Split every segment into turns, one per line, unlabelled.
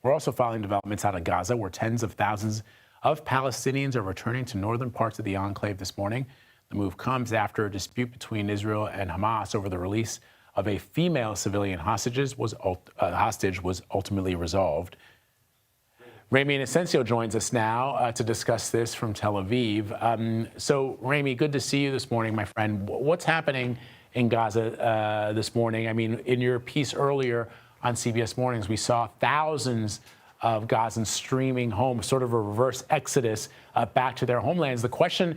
We're also following developments out of Gaza, where tens of thousands of Palestinians are returning to northern parts of the enclave this morning. The move comes after a dispute between Israel and Hamas over the release of a female civilian hostage was ultimately resolved. Ramy Inocencio joins us now to discuss this from Tel Aviv. So, Ramy, good to see you this morning, my friend. What's happening in Gaza this morning? I mean, in your piece earlier on CBS Mornings, we saw thousands of Gazans streaming home, sort of a reverse exodus back to their homelands. The question,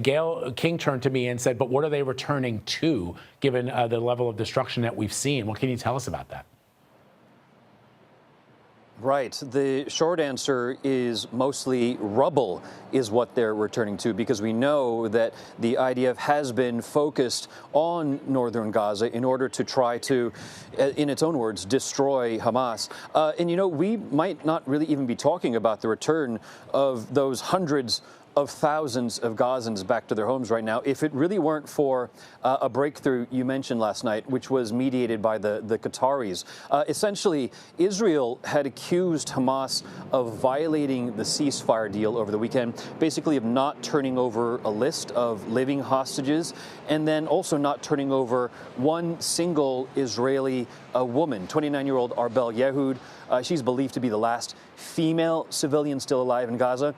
Gail King turned to me and said, but what are they returning to, given the level of destruction that we've seen? What can you tell us about that?
Right. The short answer is mostly rubble is what they're returning to, because we know that the IDF has been focused on northern Gaza in order to try to, in its own words, destroy Hamas. And, you know, we might not really even be talking about the return of those hundreds of thousands of Gazans back to their homes right now if it really weren't for a breakthrough you mentioned last night, which was mediated by the Qataris. Essentially, Israel had accused Hamas of violating the ceasefire deal over the weekend, basically of not turning over a list of living hostages, and then also not turning over one single Israeli woman, 29-year-old Arbel Yehud. She's believed to be the last female civilian still alive in Gaza.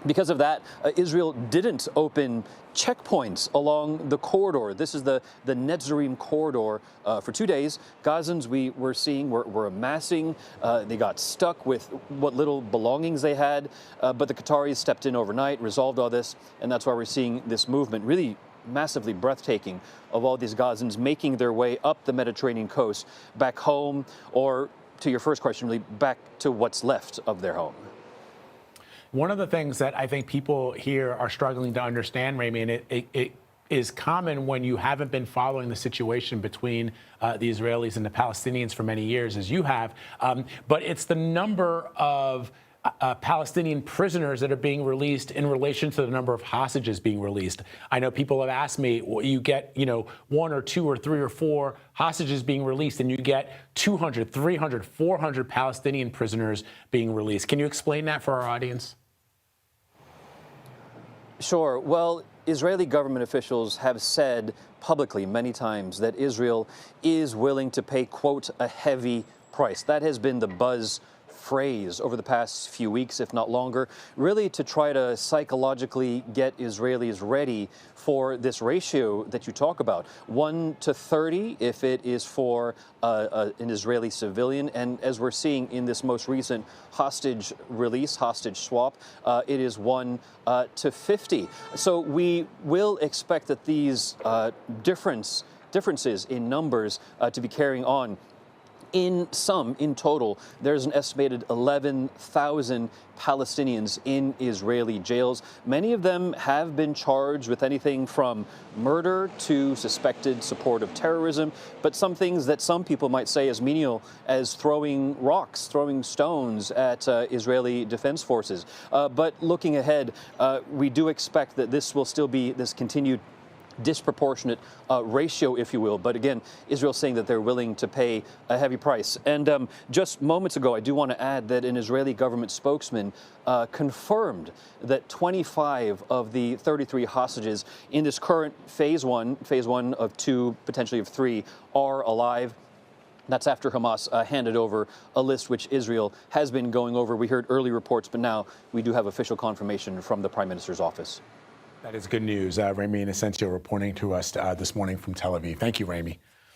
Because of that, Israel didn't open checkpoints along the corridor. This is the Netzarim corridor. For 2 days, Gazans we were seeing were amassing. They got stuck with what little belongings they had, but the Qataris stepped in overnight, resolved all this, and that's why we're seeing this movement, really massively breathtaking, of all these Gazans making their way up the Mediterranean coast, back home, or, to your first question, really back to what's left of their home.
One of the things that I think people here are struggling to understand, Ramy, and it is common when you haven't been following the situation between the Israelis and the Palestinians for many years, as you have, but it's the number of Palestinian prisoners that are being released in relation to the number of hostages being released. I know people have asked me, well, you get, 1 or 2 or 3 or 4 hostages being released, and you get 200, 300, 400 Palestinian prisoners being released. Can you explain that for our audience?
Sure. Well, Israeli government officials have said publicly many times that Israel is willing to pay, quote, a heavy price. That has been the buzz phrase over the past few weeks, if not longer, really to try to psychologically get Israelis ready for this ratio that you talk about. 1 to 30 if it is for an Israeli civilian. And as we're seeing in this most recent hostage release, hostage swap, it is 1 to 50. So we will expect that these differences in numbers to be carrying on. In total, there's an estimated 11,000 Palestinians in Israeli jails. Many of them have been charged with anything from murder to suspected support of terrorism, but some things that some people might say as menial as throwing rocks, throwing stones at Israeli defense forces. But looking ahead, we do expect that this will still be this continued disproportionate ratio, if you will. But again, Israel's saying that they're willing to pay a heavy price. And just moments ago, I do want to add that an Israeli government spokesman confirmed that 25 of the 33 hostages in this current phase one of 2, potentially of 3, are alive. That's after Hamas handed over a list which Israel has been going over. We heard early reports, but now we do have official confirmation from the Prime Minister's office.
That is good news. Ramy Inocencio reporting to us this morning from Tel Aviv. Thank you, Ramy.